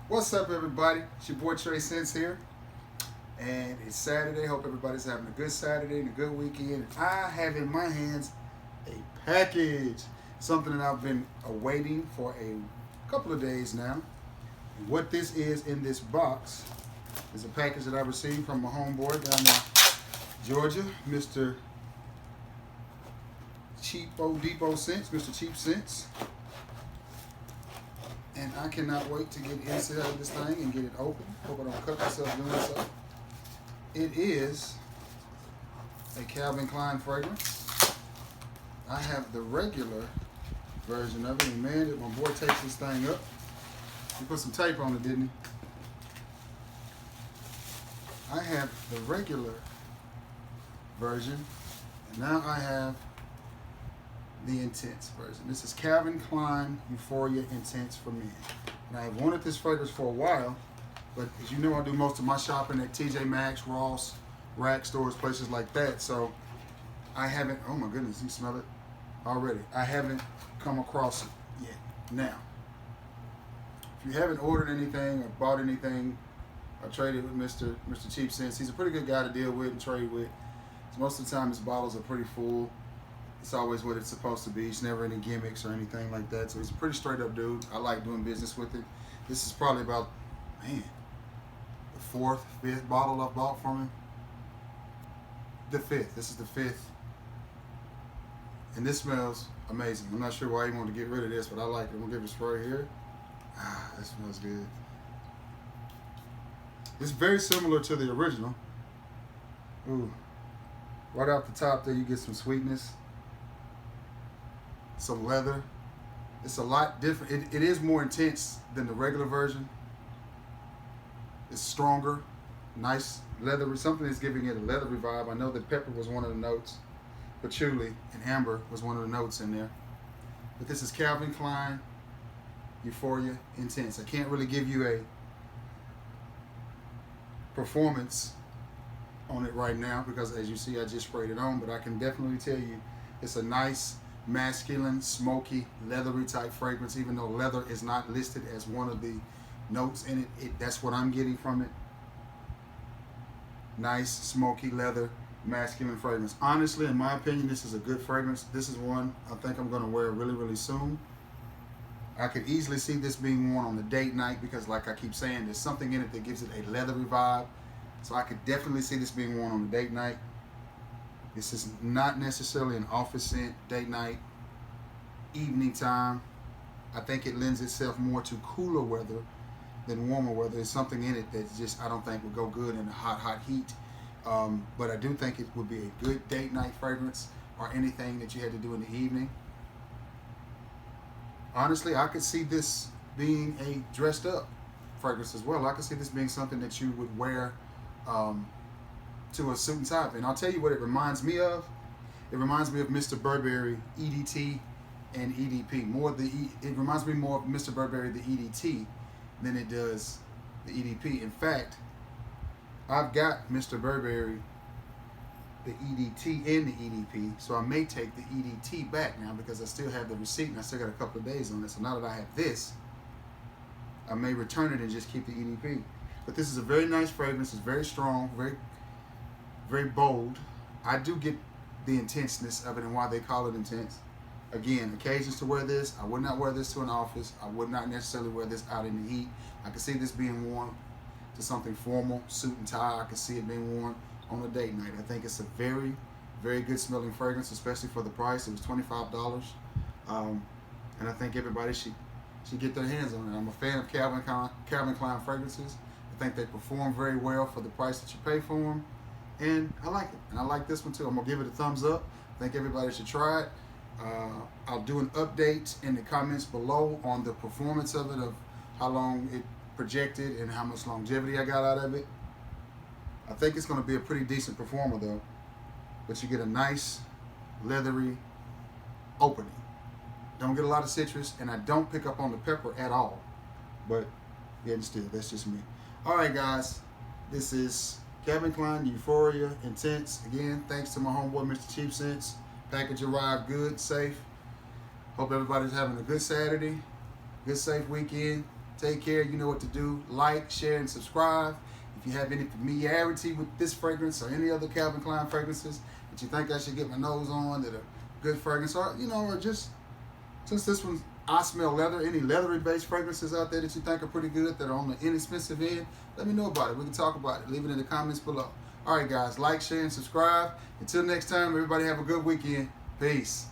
What's up, everybody? It's your boy Trey Sense here, and it's Saturday. Hope everybody's having a good Saturday and a good weekend. And I have in my hands a package, something that I've been awaiting for a couple of days now. And what this is in this box is a package that I received from my homeboy down in Georgia, Mr. Cheapo Depot Sense, Mr. Cheap Sense. And I cannot wait to get inside of this thing and get it open. Hope I don't cut myself doing so. It is a Calvin Klein fragrance. I have the regular version of it, and man, did my boy takes this thing up. He put some tape on it, didn't he? I have the regular version, and now I have the Intense version. This is Calvin Klein Euphoria Intense for Men. And I have wanted this fragrance for a while, but as you know, I do most of my shopping at TJ Maxx, Ross, rack stores, places like that. So I haven't, oh my goodness, you smell it already. I haven't come across it yet. Now, if you haven't ordered anything or bought anything or traded with Mr. Cheap Sense, he's a pretty good guy to deal with and trade with. So most of the time his bottles are pretty full. It's always what it's supposed to be. It's never any gimmicks or anything like that. So he's a pretty straight up dude. I like doing business with it. This is probably about, man, the fourth, fifth bottle I bought from him. The fifth. This is the fifth. And this smells amazing. I'm not sure why he wanted to get rid of this, but I like it. I'm going to give it a spray here. Ah, that smells good. It's very similar to the original. Ooh. Right off the top there, you get some sweetness. Some leather. It's a lot different. It is more intense than the regular version. It's stronger, nice leathery. Something is giving it a leathery vibe. I know that pepper was one of the notes. Patchouli and amber was one of the notes in there. But this is Calvin Klein Euphoria Intense. I can't really give you a performance on it right now because, as you see, I just sprayed it on. But I can definitely tell you it's a nice, masculine, smoky, leathery type fragrance. Even though leather is not listed as one of the notes in it, that's what I'm getting from it. Nice, smoky, leather, masculine fragrance. Honestly, in my opinion, this is a good fragrance. This is one I think I'm going to wear really, really soon. I could easily see this being worn on a date night because, like I keep saying, there's something in it that gives it a leathery vibe. So I could definitely see this being worn on a date night. This is not necessarily an office scent, date night, evening time. I think it lends itself more to cooler weather than warmer weather. There's something in it that just I don't think would go good in a hot, hot heat. But I do think it would be a good date night fragrance or anything that you had to do in the evening. Honestly, I could see this being a dressed up fragrance as well. I could see this being something that you would wear to a suit and tie. And I'll tell you what it reminds me of. It reminds me of Mr. Burberry EDT and EDP. It reminds me more of Mr. Burberry the EDT than it does the EDP. In fact, I've got Mr. Burberry the EDT and the EDP, so I may take the EDT back now because I still have the receipt and I still got a couple of days on it. So now that I have this, I may return it and just keep the EDP. But this is a very nice fragrance. It's very strong, very, very bold. I do get the intenseness of it and why they call it intense. Again, occasions to wear this. I would not wear this to an office. I would not necessarily wear this out in the heat. I could see this being worn to something formal, suit and tie. I could see it being worn on a date night. I think it's a very, very good smelling fragrance, especially for the price. It was $25. And I think everybody should get their hands on it. I'm a fan of Calvin Klein fragrances. I think they perform very well for the price that you pay for them. And I like it. And I like this one too. I'm going to give it a thumbs up. I think everybody should try it. I'll do an update in the comments below on the performance of it, of how long it projected and how much longevity I got out of it. I think it's going to be a pretty decent performer though. But you get a nice, leathery opening. Don't get a lot of citrus, and I don't pick up on the pepper at all. But yet still, that's just me. All right, guys. This is Calvin Klein Euphoria Intense. Again, thanks to my homeboy, Mr. Cheap Sense. Package arrived good, safe. Hope everybody's having a good Saturday, good safe weekend. Take care. You know what to do. Like, share, and subscribe. If you have any familiarity with this fragrance or any other Calvin Klein fragrances that you think I should get my nose on that are good fragrance, or or just since this one I smell leather, any leathery based fragrances out there that you think are pretty good that are on the inexpensive end, let me know about it. We can talk about it. Leave it in the comments below. All right, guys, like, share, and subscribe. Until next time, everybody have a good weekend. Peace.